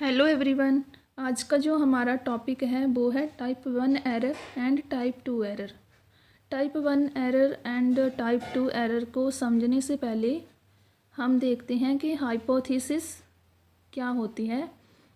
Hello everyone. आज का जो हमारा टॉपिक है वो है type 1 error and type 2 error. Type 1 error and type 2 error को समझने से पहले हम देखते हैं कि हाइपोथेसिस क्या होती है।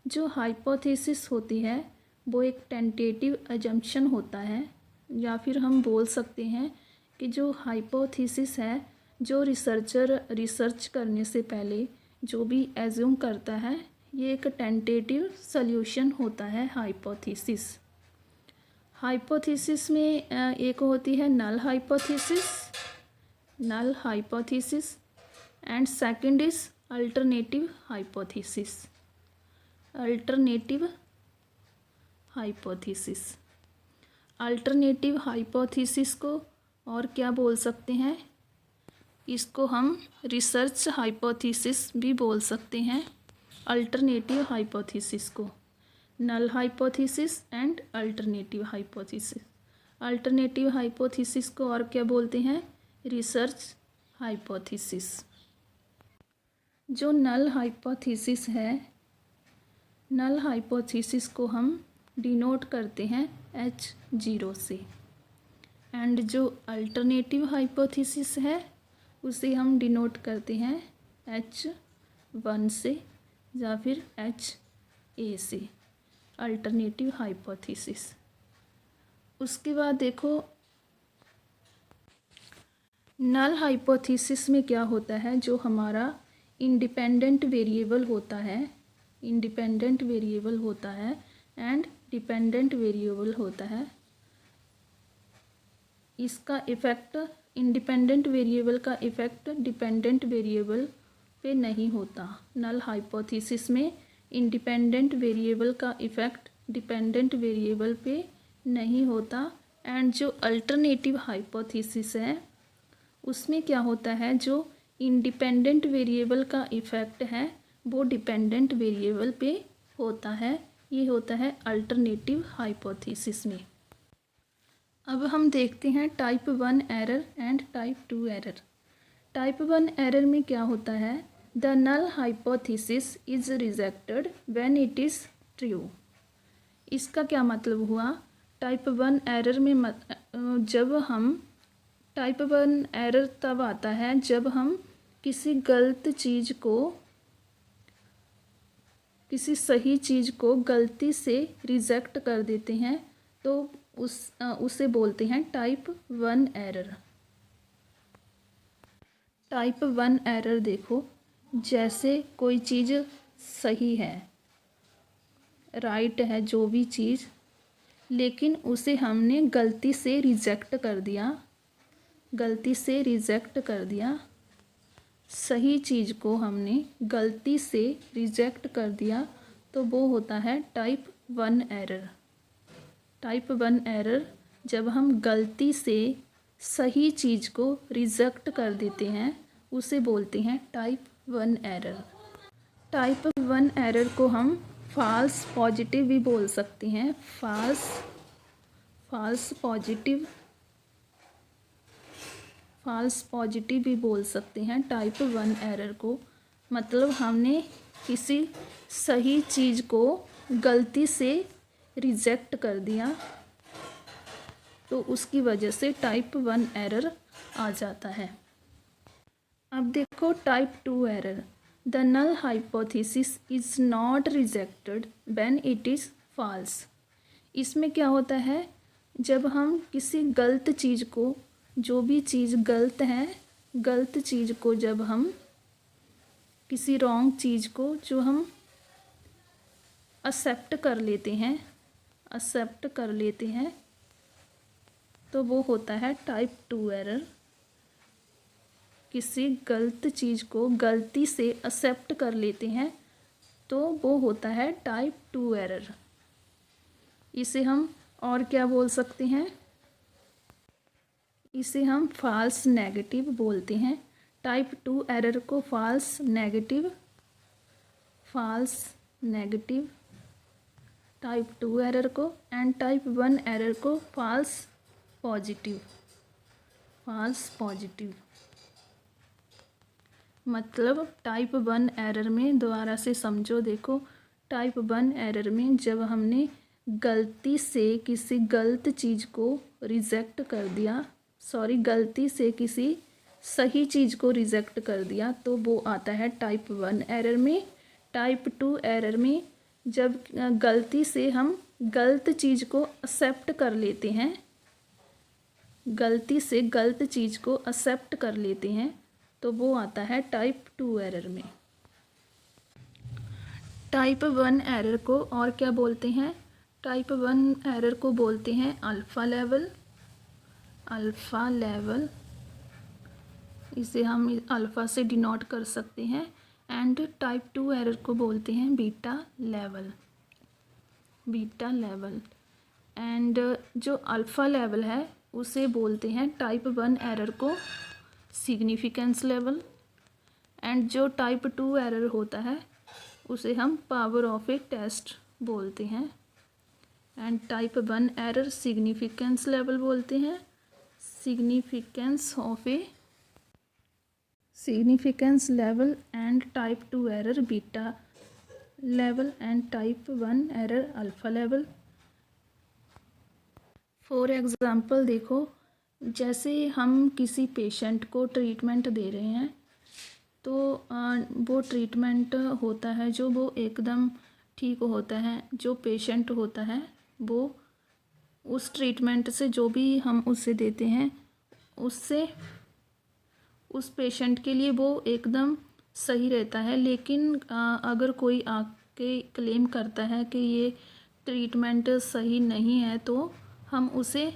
जो हाइपोथेसिस होती है वो एक टेंटेटिव अजम्पशन होता है, या फिर हम बोल सकते हैं कि जो हाइपोथेसिस है, जो रिसर्चर रिसर्च करने से पहले जो भी एज्यूम करता है, ये एक टेंटेटिव सॉल्यूशन होता है हाइपोथेसिस। हाइपोथेसिस में एक होती है null hypothesis and second is alternative hypothesis को और क्या बोल सकते हैं, इसको हम रिसर्च हाइपोथेसिस भी बोल सकते हैं। अल्टरनेटिव हाइपोथेसिस को null hypothesis and alternative hypothesis को और क्या बोलते हैं, रिसर्च हाइपोथेसिस। जो नल हाइपोथेसिस है, नल हाइपोथेसिस को हम डिनोट करते हैं H0 से, एंड जो अल्टरनेटिव हाइपोथेसिस है उसे हम डिनोट करते हैं H1 से या फिर HA से, अल्टरनेटिव हाइपोथेसिस। उसके बाद देखो नल हाइपोथेसिस में क्या होता है, जो हमारा इंडिपेंडेंट वेरिएबल होता है एंड डिपेंडेंट वेरिएबल होता है, इसका इफ़ेक्ट इंडिपेंडेंट वेरिएबल का इफ़ेक्ट डिपेंडेंट वेरिएबल पे नहीं होता। नल हाइपोथेसिस में इंडिपेंडेंट वेरिएबल का इफ़ेक्ट डिपेंडेंट वेरिएबल पे नहीं होता। एंड जो अल्टरनेटिव हाइपोथेसिस है उसमें क्या होता है, जो इंडिपेंडेंट वेरिएबल का इफ़ेक्ट है वो डिपेंडेंट वेरिएबल पे होता है। ये होता है अल्टरनेटिव हाइपोथेसिस में। अब हम देखते हैं type 1 error and type 2 error. Type 1 error में क्या होता है, the null hypothesis is rejected when it is true. इसका क्या मतलब हुआ, टाइप 1 एरर में जब हम टाइप 1 एरर तब आता है जब हम किसी गलत चीज़ को, किसी सही चीज़ को गलती से रिजेक्ट कर देते हैं, तो उसे बोलते हैं टाइप 1 एरर। टाइप 1 एरर देखो, जैसे कोई चीज़ सही है, राइट है जो भी चीज़, लेकिन उसे हमने गलती से रिजेक्ट कर दिया, सही चीज़ को हमने गलती से रिजेक्ट कर दिया, तो वो होता है टाइप 1 एरर। टाइप 1 एरर जब हम गलती से सही चीज़ को रिजेक्ट कर देते हैं उसे बोलते हैं टाइप 1 एरर। टाइप 1 एरर को हम फॉल्स पॉजिटिव भी बोल सकते हैं। फॉल्स पॉजिटिव भी बोल सकते हैं टाइप 1 एरर को। मतलब हमने किसी सही चीज़ को गलती से रिजेक्ट कर दिया, तो उसकी वजह से टाइप 1 एरर आ जाता है। अब देखो type 2 error, the null hypothesis is not rejected when it is false. इसमें क्या होता है, जब हम किसी गलत चीज़ को, जो भी चीज़ गलत है, गलत चीज़ को जब हम, किसी रॉन्ग चीज़ को जो हम एक्सेप्ट कर लेते हैं, तो वो होता है टाइप 2 एरर। किसी गलत चीज़ को गलती से एक्सेप्ट कर लेते हैं तो वो होता है टाइप 2 एरर। इसे हम और क्या बोल सकते हैं, इसे हम फॉल्स नेगेटिव बोलते हैं। टाइप 2 एरर को फॉल्स नेगेटिव टाइप 2 एरर को, एंड टाइप 1 एरर को फॉल्स पॉजिटिव। मतलब टाइप 1 एरर में, दोबारा से समझो, देखो टाइप 1 एरर में जब हमने गलती से किसी गलत चीज़ को रिजेक्ट कर दिया, गलती से किसी सही चीज़ को रिजेक्ट कर दिया, तो वो आता है टाइप 1 एरर में। टाइप 2 एरर में जब गलती से हम गलत चीज़ को एक्सेप्ट कर लेते हैं, गलती से गलत चीज़ को एक्सेप्ट कर लेते हैं, तो वो आता है टाइप 2 एरर में। टाइप 1 एरर को और क्या बोलते हैं? टाइप 1 एरर को बोलते हैं अल्फ़ा लेवल। अल्फ़ा लेवल, इसे हम अल्फ़ा से डिनोट कर सकते हैं। एंड टाइप 2 एरर को बोलते हैं beta level. Beta level and जो अल्फ़ा लेवल है उसे बोलते हैं टाइप 1 एरर को सिग्निफिकेंस लेवल, एंड जो टाइप 2 एरर होता है उसे हम पावर ऑफ ए टेस्ट बोलते हैं। And type 1 error significance level बोलते हैं, significance level, and type 2 error beta level, and type 1 error alpha level। For example देखो, जैसे हम किसी पेशेंट को ट्रीटमेंट दे रहे हैं, तो वो ट्रीटमेंट होता है जो वो एकदम ठीक होता है। जो पेशेंट होता है वो उस ट्रीटमेंट से जो भी हम उसे देते हैं उससे उस पेशेंट के लिए वो एकदम सही रहता है। लेकिन अगर कोई आके क्लेम करता है कि ये ट्रीटमेंट सही नहीं है, तो हम उसे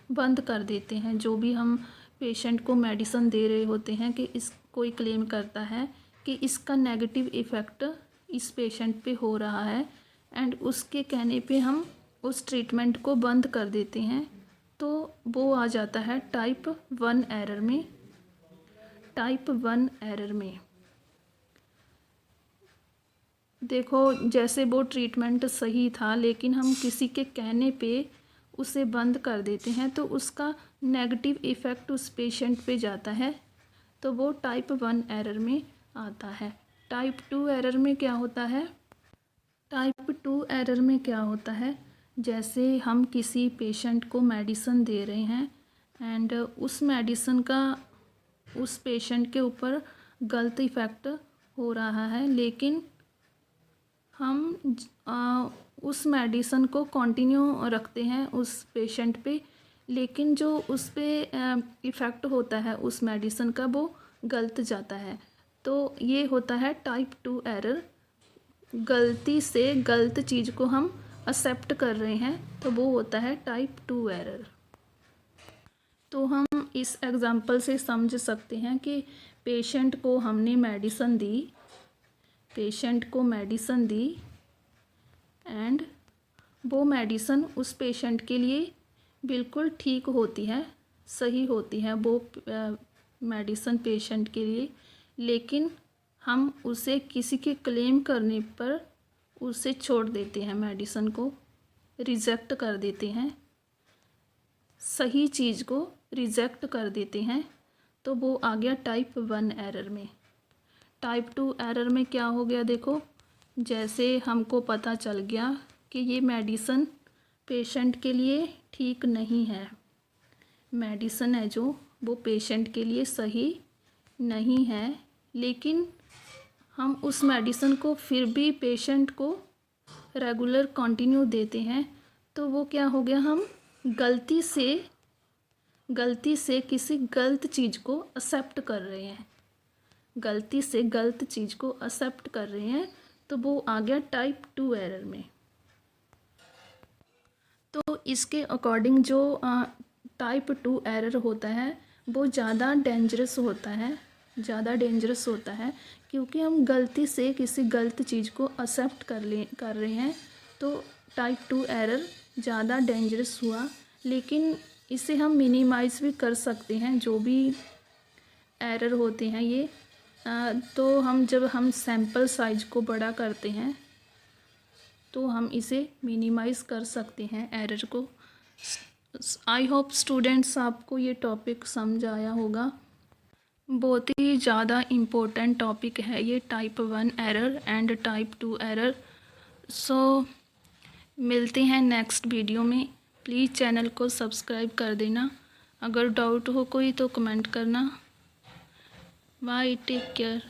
बंद कर देते हैं। जो भी हम पेशेंट को मेडिसिन दे रहे होते हैं कि इस कोई क्लेम करता है कि इसका नेगेटिव इफ़ेक्ट इस पेशेंट पे हो रहा है, एंड उसके कहने पे हम उस ट्रीटमेंट को बंद कर देते हैं, तो वो आ जाता है टाइप 1 एरर में। टाइप 1 एरर में देखो, जैसे वो ट्रीटमेंट सही था लेकिन हम किसी के कहने पे उसे बंद कर देते हैं, तो उसका नेगेटिव इफ़ेक्ट उस पेशेंट पे जाता है, तो वो टाइप 1 एरर में आता है। टाइप 2 एरर में क्या होता है? टाइप 2 एरर में क्या होता है, जैसे हम किसी पेशेंट को मेडिसिन दे रहे हैं एंड उस मेडिसिन का उस पेशेंट के ऊपर गलत इफ़ेक्ट हो रहा है, लेकिन हम उस मेडिसिन को कंटिन्यू रखते हैं उस पेशेंट पे, लेकिन जो उस पे इफ़ेक्ट होता है उस मेडिसिन का वो गलत जाता है, तो ये होता है टाइप 2 एरर। गलती से गलत चीज़ को हम एक्सेप्ट कर रहे हैं, तो वो होता है टाइप 2 एरर। तो हम इस एग्ज़ाम्पल से समझ सकते हैं कि पेशेंट को हमने मेडिसिन दी, एंड वो मेडिसिन उस पेशेंट के लिए बिल्कुल ठीक होती है, सही होती है वो मेडिसिन पेशेंट के लिए, लेकिन हम उसे किसी के क्लेम करने पर उसे छोड़ देते हैं, मेडिसिन को रिजेक्ट कर देते हैं, सही चीज़ को रिजेक्ट कर देते हैं, तो वो आ गया टाइप 1 एरर में। टाइप 2 एरर में क्या हो गया देखो, जैसे हमको पता चल गया कि ये मेडिसिन पेशेंट के लिए ठीक नहीं है, मेडिसिन है जो वो पेशेंट के लिए सही नहीं है, लेकिन हम उस मेडिसिन को फिर भी पेशेंट को रेगुलर कंटिन्यू देते हैं, तो वो क्या हो गया, हम गलती से किसी गलत चीज़ को एक्सेप्ट कर रहे हैं, गलती से गलत चीज़ को एक्सेप्ट कर रहे हैं, तो वो आ गया टाइप 2 एरर में। तो इसके अकॉर्डिंग जो टाइप 2 एरर होता है वो ज़्यादा डेंजरस होता है, क्योंकि हम गलती से किसी गलत चीज़ को एक्सेप्ट कर रहे हैं, तो टाइप 2 एरर ज़्यादा डेंजरस हुआ। लेकिन इसे हम मिनिमाइज़ भी कर सकते हैं, जो भी एरर होते हैं ये, तो जब हम सैंपल साइज को बड़ा करते हैं तो हम इसे मिनिमाइज़ कर सकते हैं एरर को। आई होप स्टूडेंट्स आपको ये टॉपिक समझ आया होगा। बहुत ही ज़्यादा इम्पोर्टेंट टॉपिक है ये type 1 error and type 2 error. So मिलते हैं नेक्स्ट वीडियो में। प्लीज़ चैनल को सब्सक्राइब कर देना। अगर डाउट हो कोई तो कमेंट करना। Bye, take care.